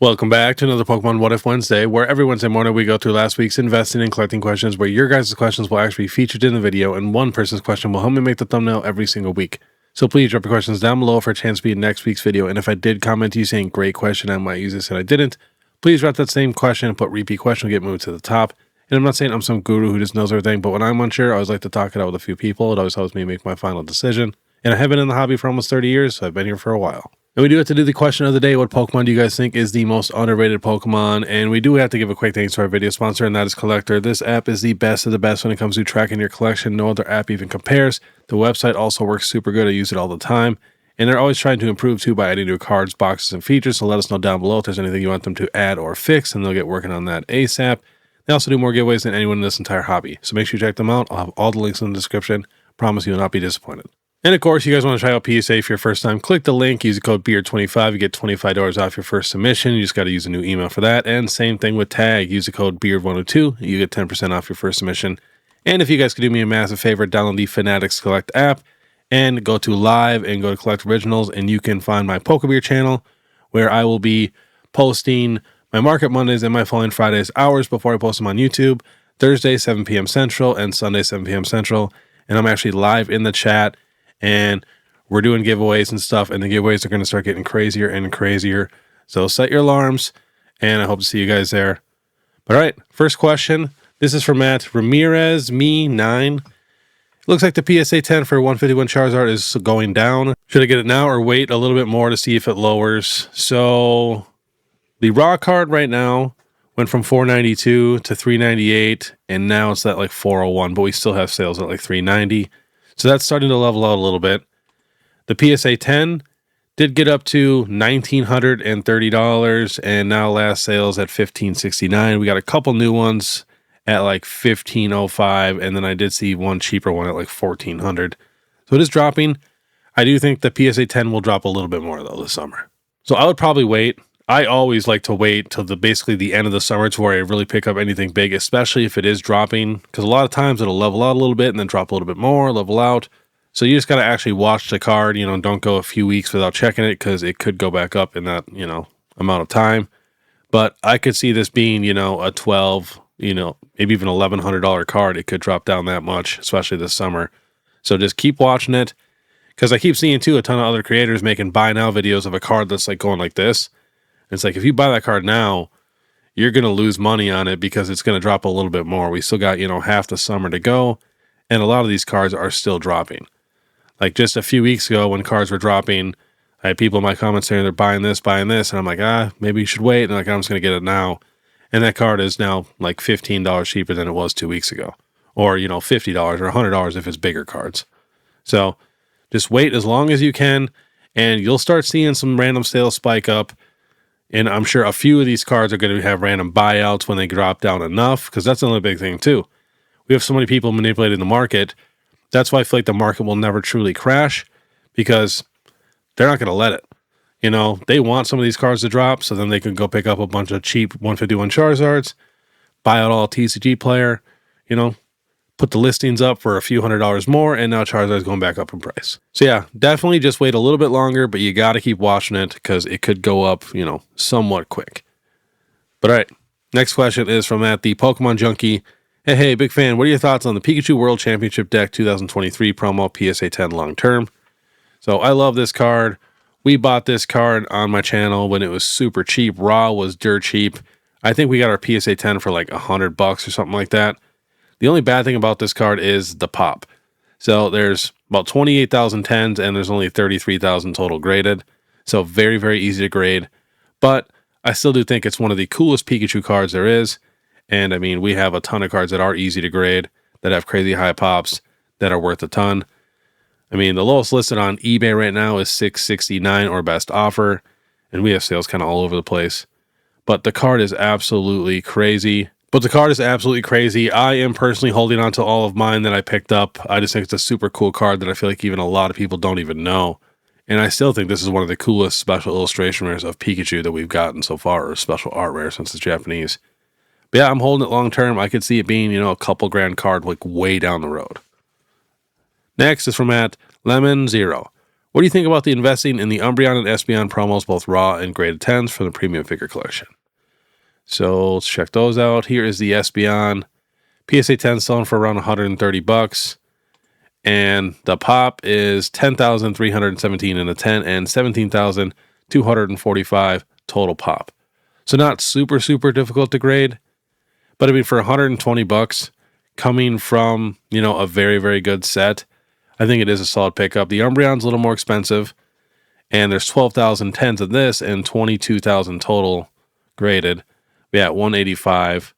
Welcome back to another Pokemon What If Wednesday, where every Wednesday morning we go through last week's investing and collecting questions, where your guys' questions will actually be featured in the video, and one person's question will help me make the thumbnail every single week. So please drop your questions down below for a chance to be in next week's video, and if I did comment to you saying great question, I might use this and I didn't, please drop that same question and put repeat question will get moved to the top. And I'm not saying I'm some guru who just knows everything, but when I'm unsure, I always like to talk it out with a few people. It always helps me make my final decision. And I have been in the hobby for almost 30 years, so I've been here for a while. And we do have to do the question of the day. What Pokemon do you guys think is the most underrated Pokemon? And we do have to give a quick thanks to our video sponsor, and that is COLLECTR. This app is the best of the best when it comes to tracking your collection. No other app even compares. The website also works super good. I use it all the time. And they're always trying to improve too by adding new cards, boxes, and features. So let us know down below if there's anything you want them to add or fix, and they'll get working on that ASAP. They also do more giveaways than anyone in this entire hobby. So make sure you check them out. I'll have all the links in the description. Promise you will not be disappointed. And of course, you guys want to try out PSA for your first time, click the link, use the code BEARD25, you get $25 off your first submission. You just got to use a new email for that. And same thing with tag, use the code BEARD102, you get 10% off your first submission. And if you guys could do me a massive favor, download the FANATICS Collect app and go to live and go to Collect Originals, and you can find my Pokebeer channel where I will be posting my Market Mondays and my Falling Fridays hours before I post them on YouTube, Thursday 7 p.m. Central and Sunday 7 p.m. Central. And I'm actually live in the chat. And we're doing giveaways and stuff, and the giveaways are going to start getting crazier and crazier. So set your alarms, and I hope to see you guys there. But all right, first question. This is from Matt Ramirez, me9. Looks like the PSA 10 for 151 Charizard is going down. Should I get it now or wait a little bit more to see if it lowers? So the raw card right now went from 492 to 398, and now it's at like 401, but we still have sales at like 390. So that's starting to level out a little bit. The PSA 10 did get up to $1,930, and now last sales at $1,569. We got a couple new ones at like $1,505, and then I did see one cheaper one at like $1,400. So it is dropping. I do think the PSA 10 will drop a little bit more though this summer. So I would probably wait. I always like to wait till basically the end of the summer to where I really pick up anything big, especially if it is dropping, because a lot of times it'll level out a little bit and then drop a little bit more, level out. So you just got to actually watch the card, don't go a few weeks without checking it, because it could go back up in that, amount of time. But I could see this being, a 12, maybe even $1,100 card. It could drop down that much, especially this summer. So just keep watching it, because I keep seeing too a ton of other creators making buy now videos of a card that's like going like this. It's like, if you buy that card now, you're going to lose money on it because it's going to drop a little bit more. We still got, half the summer to go, and a lot of these cards are still dropping. Like just a few weeks ago when cards were dropping, I had people in my comments saying they're buying this, and I'm like, maybe you should wait. And like, I'm just going to get it now. And that card is now like $15 cheaper than it was 2 weeks ago. Or, $50 or $100 if it's bigger cards. So just wait as long as you can, and you'll start seeing some random sales spike up. And I'm sure a few of these cards are going to have random buyouts when they drop down enough, because that's another big thing too. We have so many people manipulating the market. That's why I feel like the market will never truly crash, because they're not going to let it. They want some of these cards to drop, so then they can go pick up a bunch of cheap 151 Charizards, buy out all TCG player, put the listings up for a few $100s more, and now Charizard's going back up in price. So yeah, definitely just wait a little bit longer, but you got to keep watching it because it could go up, somewhat quick. But all right, next question is from Matt, the Pokemon Junkie. Hey, big fan. What are your thoughts on the Pikachu World Championship Deck 2023 promo PSA 10 long term? So I love this card. We bought this card on my channel when it was super cheap. Raw was dirt cheap. I think we got our PSA 10 for like $100 or something like that. The only bad thing about this card is the pop. So there's about 28,000 10s, and there's only 33,000 total graded. So very, very easy to grade. But I still do think it's one of the coolest Pikachu cards there is. And I mean, we have a ton of cards that are easy to grade, that have crazy high pops, that are worth a ton. I mean, the lowest listed on eBay right now is $669 or best offer. And we have sales kind of all over the place. But the card is absolutely crazy. I am personally holding on to all of mine that I picked up. I just think it's a super cool card that I feel like even a lot of people don't even know. And I still think this is one of the coolest special illustration rares of Pikachu that we've gotten so far, or special art rare since it's Japanese. But yeah, I'm holding it long term. I could see it being, a couple grand card like way down the road. Next is from Lemon0. What do you think about the investing in the Umbreon and Espeon promos, both raw and graded 10s from the premium figure collection? So let's check those out. Here is the Espeon. PSA 10 selling for around $130. And the pop is 10,317 in a 10 and 17,245 total pop. So not super, super difficult to grade. But I mean, for $120 coming from, you know, a very, very good set, I think it is a solid pickup. The Umbreon's a little more expensive. And there's 12,000 10s of this and 22,000 total graded. Yeah, 185.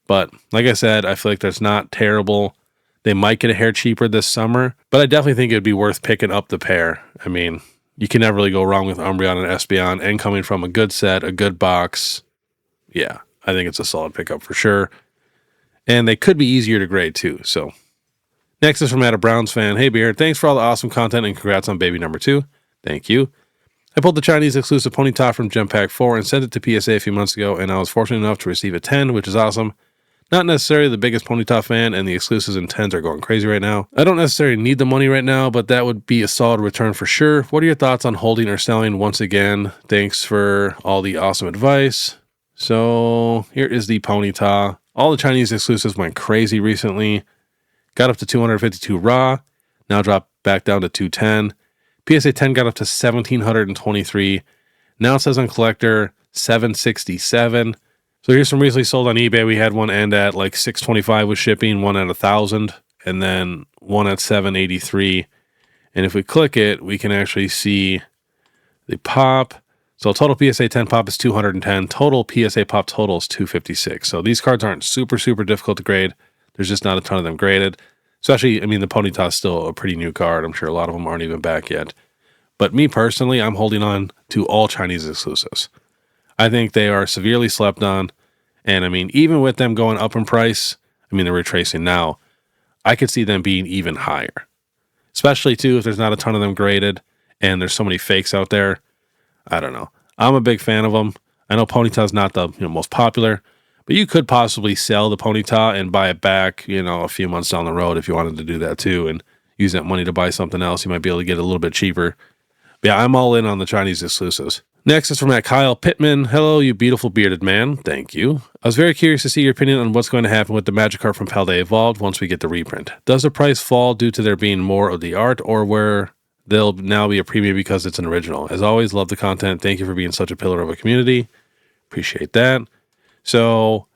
But like I said, I feel like that's not terrible. They might get a hair cheaper this summer, but I definitely think it'd be worth picking up the pair. I mean, you can never really go wrong with Umbreon and Espeon, and coming from a good set, a good box. Yeah, I think it's a solid pickup for sure. And they could be easier to grade too. So next is from a Browns fan. Hey Beard, thanks for all the awesome content and congrats on baby number 2. Thank you. I pulled the Chinese exclusive Ponyta from Gem Pack 4 and sent it to PSA a few months ago, and I was fortunate enough to receive a 10, which is awesome. Not necessarily the biggest Ponyta fan, and the exclusives and 10s are going crazy right now. I don't necessarily need the money right now, but that would be a solid return for sure. What are your thoughts on holding or selling? Once again, thanks for all the awesome advice. So here is the Ponyta. All the Chinese exclusives went crazy recently. Got up to 252 raw. Now dropped back down to 210. PSA 10 got up to 1,723. Now it says on Collector 767. So here's some recently sold on eBay. We had one end at like 625 with shipping, one at 1,000, and then one at 783. And if we click it, we can actually see the pop. So total PSA 10 pop is 210. Total PSA pop total is 256. So these cards aren't super, super difficult to grade. There's just not a ton of them graded. Especially, I mean, the Ponyta is still a pretty new card. I'm sure a lot of them aren't even back yet. But me personally, I'm holding on to all Chinese exclusives. I think they are severely slept on. And I mean, even with them going up in price, I mean, they're retracing now. I could see them being even higher. Especially, too, if there's not a ton of them graded and there's so many fakes out there. I don't know. I'm a big fan of them. I know Ponyta's not the most popular, but you could possibly sell the Ponyta and buy it back, a few months down the road if you wanted to do that, too, and use that money to buy something else. You might be able to get it a little bit cheaper. But yeah, I'm all in on the Chinese exclusives. Next is from Kyle Pittman. Hello, you beautiful bearded man. Thank you. I was very curious to see your opinion on what's going to happen with the Magikarp from Paldea Evolved once we get the reprint. Does the price fall due to there being more of the art, or where there'll now be a premium because it's an original? As always, love the content. Thank you for being such a pillar of a community. Appreciate that. So,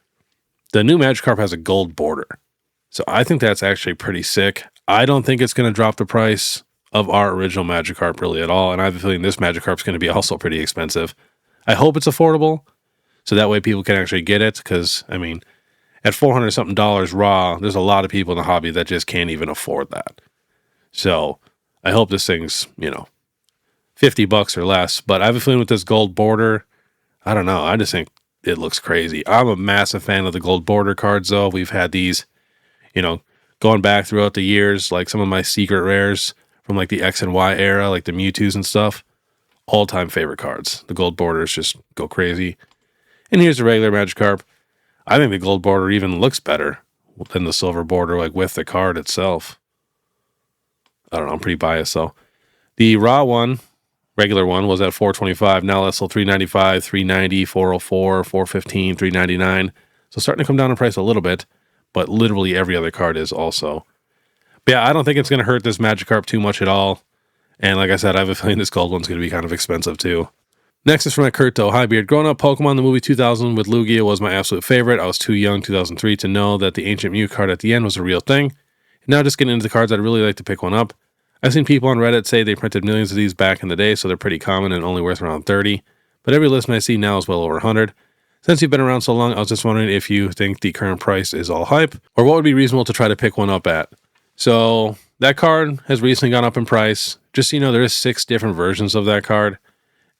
the new Magikarp has a gold border. So, I think that's actually pretty sick. I don't think it's going to drop the price of our original Magikarp really at all, and I have a feeling this Magikarp's going to be also pretty expensive. I hope it's affordable, so that way people can actually get it, because, I mean, at $400 something raw, there's a lot of people in the hobby that just can't even afford that. So, I hope this thing's, $50 or less, but I have a feeling with this gold border, I don't know, I just think it looks crazy. I'm a massive fan of the gold border cards, though. We've had these, going back throughout the years, like some of my secret rares from like the X and Y era, like the Mewtwo's and stuff. All-time favorite cards. The gold borders just go crazy. And here's the regular Magikarp. I think the gold border even looks better than the silver border, like with the card itself. I don't know, I'm pretty biased though. The raw one, regular one, was at $425. Now that's still $395, $390, $404, $415, $399. So starting to come down in price a little bit, but literally every other card is also. But yeah, I don't think it's going to hurt this Magikarp too much at all. And like I said, I have a feeling this gold one's going to be kind of expensive too. Next is from Kurto. Hi, Beard. Growing up, Pokemon the movie 2000 with Lugia was my absolute favorite. I was too young, 2003, to know that the Ancient Mew card at the end was a real thing. And now just getting into the cards, I'd really like to pick one up. I've seen people on Reddit say they printed millions of these back in the day, so they're pretty common and only worth around 30. But every list I see now is well over 100. Since you've been around so long, I was just wondering if you think the current price is all hype, or what would be reasonable to try to pick one up at. So that card has recently gone up in price. Just so you know, there is 6 different versions of that card.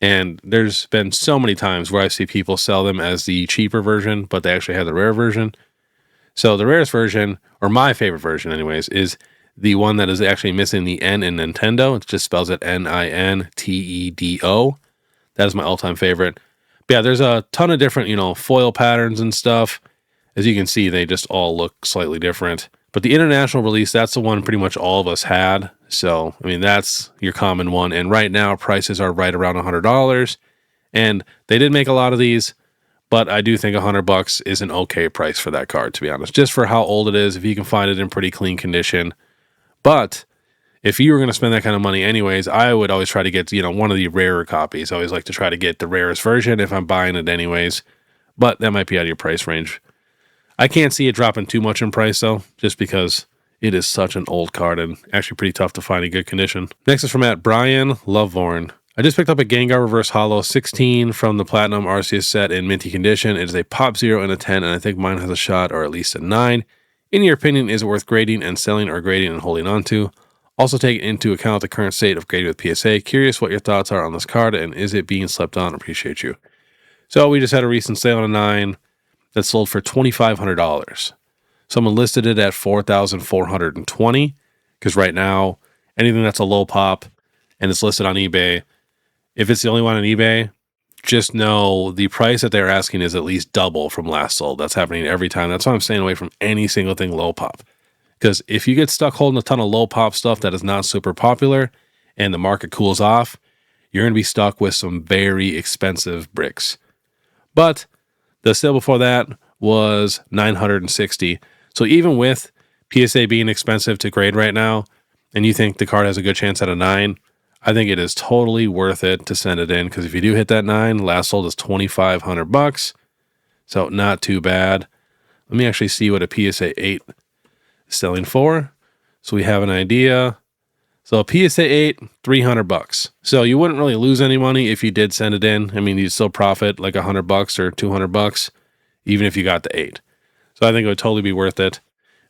And there's been so many times where I see people sell them as the cheaper version, but they actually have the rare version. So the rarest version, or my favorite version anyways, is the one that is actually missing the N in Nintendo. It just spells it Nintedo. That is my all-time favorite. But yeah, there's a ton of different, foil patterns and stuff. As you can see, they just all look slightly different. But the international release, that's the one pretty much all of us had. So, I mean, that's your common one. And right now, prices are right around $100. And they did make a lot of these, but I do think $100 is an okay price for that card, to be honest. Just for how old it is, if you can find it in pretty clean condition. But if you were going to spend that kind of money anyways, I would always try to get, one of the rarer copies. I always like to try to get the rarest version if I'm buying it anyways. But that might be out of your price range. I can't see it dropping too much in price, though, just because it is such an old card and actually pretty tough to find in good condition. Next is from Brian Loveborn. I just picked up a Gengar Reverse Holo 16 from the Platinum Arceus set in minty condition. It is a pop 0 and a 10, and I think mine has a shot or at least a 9. In your opinion, is it worth grading and selling, or grading and holding on to? Also take into account the current state of grading with PSA. Curious what your thoughts are on this card, and is it being slept on? Appreciate you. So we just had a recent sale on a 9 that sold for $2,500. Someone listed it at $4,420, because right now, anything that's a low pop and it's listed on eBay, if it's the only one on eBay, just know the price that they're asking is at least double from last sold. That's happening every time. That's why I'm staying away from any single thing low pop. Because if you get stuck holding a ton of low pop stuff that is not super popular and the market cools off, you're going to be stuck with some very expensive bricks. But the sale before that was $960. So even with PSA being expensive to grade right now, and you think the card has a good chance at a 9, I think it is totally worth it to send it in, because if you do hit that 9, last sold is $2,500. So not too bad. Let me actually see what a PSA 8 is selling for, so we have an idea. So a PSA 8, $300. So you wouldn't really lose any money if you did send it in. I mean, you'd still profit like $100 or $200, even if you got the 8. So I think it would totally be worth it.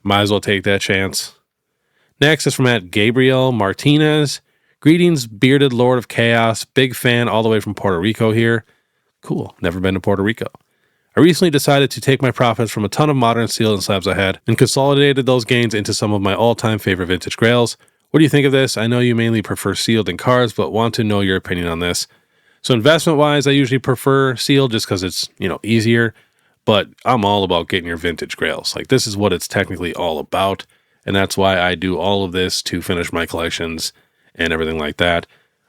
Might as well take that chance. Next is from Gabriel Martinez. Greetings, bearded Lord of Chaos. Big fan all the way from Puerto Rico here. Cool. Never been to Puerto Rico. I recently decided to take my profits from a ton of modern sealed and slabs I had and consolidated those gains into some of my all-time favorite vintage grails. What do you think of this? I know you mainly prefer sealed and cards, but want to know your opinion on this. So investment-wise, I usually prefer sealed just because it's, easier, but I'm all about getting your vintage grails. Like, this is what it's technically all about, and that's why I do all of this to finish my collections and everything like that.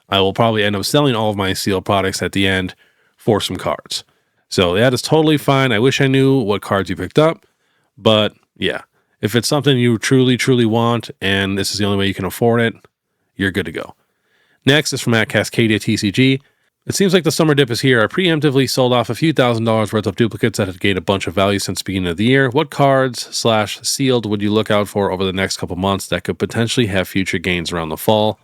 I will probably end up selling all of my sealed products at the end for some cards. So that is totally fine. I wish I knew what cards you picked up, but yeah, if it's something you truly, truly want and this is the only way you can afford it, you're good to go. Next is from Cascadia TCG. It seems like the summer dip is here. I preemptively sold off a few $1,000s worth of duplicates that had gained a bunch of value since the beginning of the year. What cards/sealed would you look out for over the next couple months that could potentially have future gains around the fall?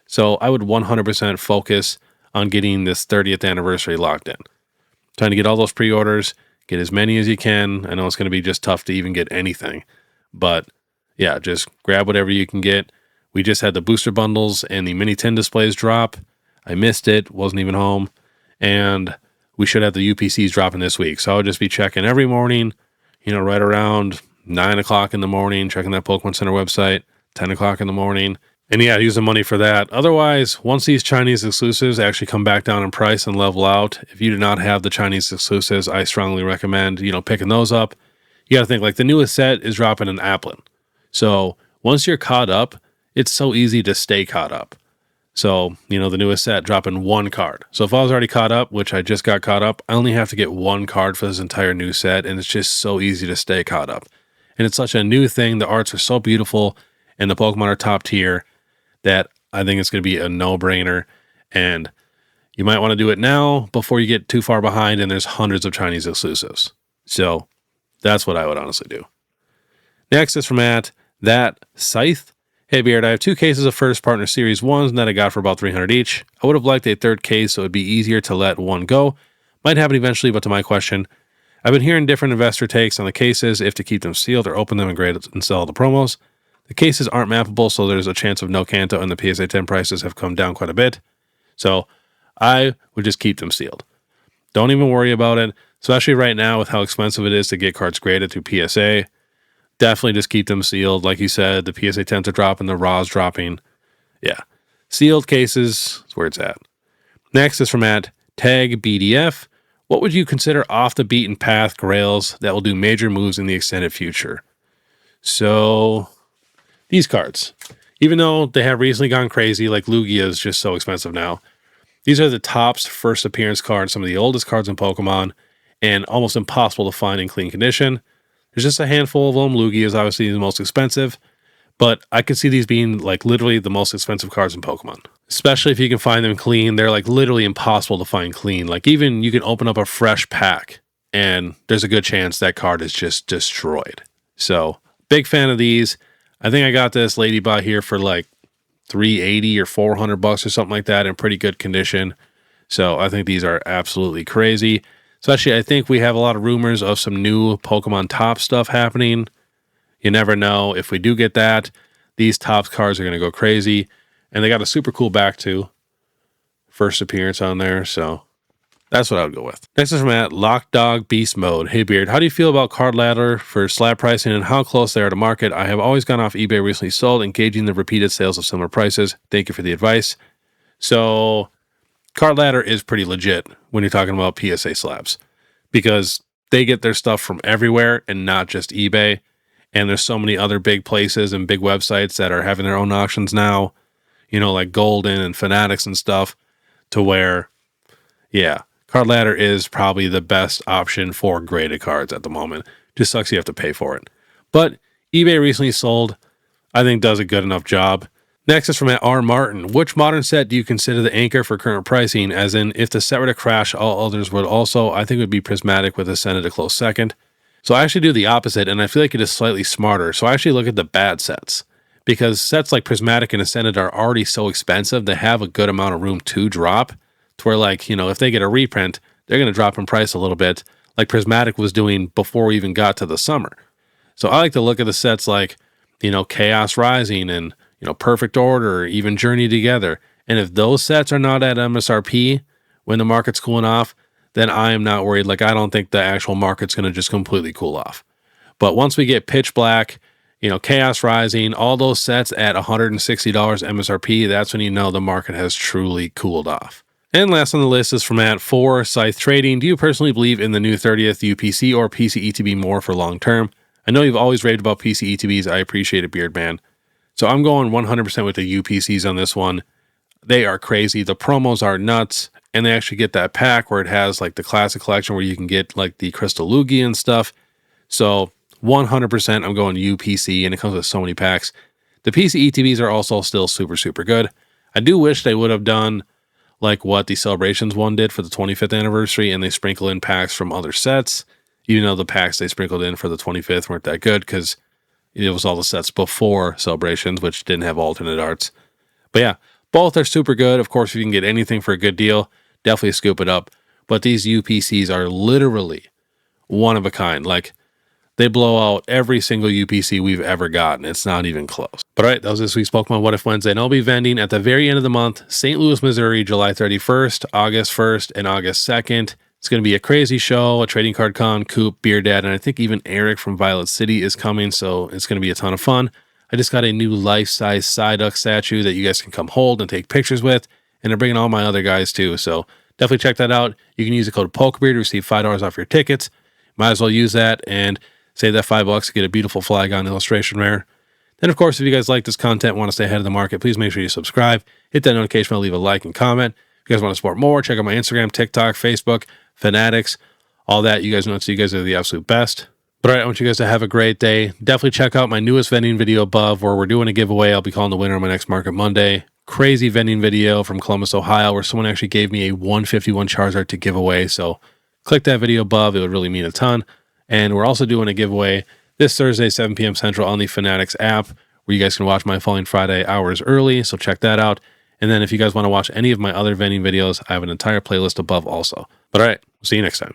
So I would 100% focus on getting this 30th anniversary locked in. Trying to get all those pre-orders, get as many as you can. I know it's going to be just tough to even get anything, but yeah, just grab whatever you can get. We just had the booster bundles and the mini tin displays drop. I missed it, wasn't even home, and we should have the UPCs dropping this week. So I'll just be checking every morning, right around 9 o'clock in the morning, checking that Pokemon Center website, 10 o'clock in the morning. And yeah, use the money for that. Otherwise, once these Chinese exclusives actually come back down in price and level out, if you do not have the Chinese exclusives, I strongly recommend, picking those up. You got to think, like, the newest set is dropping in Applin. So once you're caught up, it's so easy to stay caught up. So, the newest set dropping one card. So if I was already caught up, which I just got caught up, I only have to get one card for this entire new set, and it's just so easy to stay caught up. And it's such a new thing. The arts are so beautiful, and the Pokemon are top tier, that I think it's going to be a no-brainer, and you might want to do it now before you get too far behind and there's hundreds of Chinese exclusives. So that's what I would honestly do. Next is from That Scythe. Hey Beard, I have 2 cases of First Partner Series 1s that I got for about $300 each. I would have liked a third case so it would be easier to let one go. Might happen eventually, but to my question, I've been hearing different investor takes on the cases, if to keep them sealed or open them and grade and sell the promos. The cases aren't mappable, so there's a chance of no Kanto, and the PSA 10 prices have come down quite a bit. So I would just keep them sealed. Don't even worry about it, especially right now with how expensive it is to get cards graded through PSA. Definitely just keep them sealed. Like you said, the PSA 10s are dropping, the RAW's dropping. Yeah, sealed cases is where it's at. Next is from Tag BDF. What would you consider off the beaten path grails that will do major moves in the extended future? So these cards, even though they have recently gone crazy, like Lugia is just so expensive now. These are the Topps first appearance cards, some of the oldest cards in Pokemon, and almost impossible to find in clean condition. There's just a handful of them. Lugia is obviously the most expensive, but I could see these being like literally the most expensive cards in Pokemon. Especially if you can find them clean. They're like literally impossible to find clean. Like even you can open up a fresh pack and there's a good chance that card is just destroyed. So big fan of these. I think I got this Ladybot here for like $380 or $400 or something like that in pretty good condition. So I think these are absolutely crazy. Especially, I think we have a lot of rumors of some new Pokemon Top stuff happening. You never know. If we do get that, these Topps cards are going to go crazy. And they got a super cool back too. First appearance on there. So that's what I would go with. Next is from at Lock Dog Beast Mode. Hey Beard, how do you feel about Card Ladder for slab pricing and how close they are to market? I have always gone off eBay recently sold, engaging the repeated sales of similar prices. Thank you for the advice. So Card Ladder is pretty legit when you're talking about PSA slabs because they get their stuff from everywhere and not just eBay. And there's so many other big places and big websites that are having their own auctions now, you know, like Golden and Fanatics and stuff, to where, yeah, Card Ladder is probably the best option for graded cards at the moment. Just sucks you have to pay for it. But eBay recently sold, I think does a good enough job. Next is from R. Martin. Which modern set do you consider the anchor for current pricing? As in, if the set were to crash, all others would also. I think it would be Prismatic with Ascended a close second. So I actually do the opposite, and I feel like it is slightly smarter. So I actually look at the bad sets. Because sets like Prismatic and Ascended are already so expensive, they have a good amount of room to drop. To where, like, you know, if they get a reprint, they're going to drop in price a little bit, like Prismatic was doing before we even got to the summer. So I like to look at the sets like, you know, Chaos Rising and, you know, Perfect Order, even Journey Together. And if those sets are not at MSRP when the market's cooling off, then I am not worried. Like, I don't think the actual market's going to just completely cool off. But once we get Pitch Black, you know, Chaos Rising, all those sets at $160 MSRP, that's when you know the market has truly cooled off. And last on the list is from @4 Scythe Trading. Do you personally believe in the new 30th UPC or PCETB more for long term? I know you've always raved about PCETBs. I appreciate it, Beard Man. So I'm going 100% with the UPCs on this one. They are crazy. The promos are nuts. And they actually get that pack where it has like the classic collection where you can get like the Crystal Lugia and stuff. So 100% I'm going UPC, and it comes with so many packs. The PCETBs are also still super, super good. I do wish they would have done like what the Celebrations one did for the 25th anniversary, and they sprinkle in packs from other sets, even though the packs they sprinkled in for the 25th weren't that good because it was all the sets before Celebrations, which didn't have alternate arts. But yeah, both are super good. Of course, if you can get anything for a good deal, definitely scoop it up. But these UPCs are literally one of a kind. Like, they blow out every single UPC we've ever gotten. It's not even close. But all right, that was this week's Pokemon What If Wednesday. And I'll be vending at the very end of the month, St. Louis, Missouri, July 31st, August 1st, and August 2nd. It's going to be a crazy show, a trading card con, Coop, Beer Dad, and I think even Eric from Violet City is coming, so it's going to be a ton of fun. I just got a new life-size Psyduck statue that you guys can come hold and take pictures with, and they're bringing all my other guys too, so definitely check that out. You can use the code POKEBEARD to receive $5 off your tickets. Might as well use that and save that $5 to get a beautiful Flygon illustration rare. Then, of course, if you guys like this content, want to stay ahead of the market, please make sure you subscribe, hit that notification bell, leave a like and comment. If you guys want to support more, check out my Instagram, TikTok, Facebook, Fanatics, all that. You guys know, so you guys are the absolute best. But all right, I want you guys to have a great day. Definitely check out my newest vending video above where we're doing a giveaway. I'll be calling the winner on my next Market Monday. Crazy vending video from Columbus, Ohio, where someone actually gave me a 151 Charizard to give away. So click that video above. It would really mean a ton. And we're also doing a giveaway this Thursday, 7 p.m. Central on the Fanatics app, where you guys can watch my Falling Friday hours early. So check that out. And then if you guys want to watch any of my other vending videos, I have an entire playlist above also. But all right, we'll see you next time.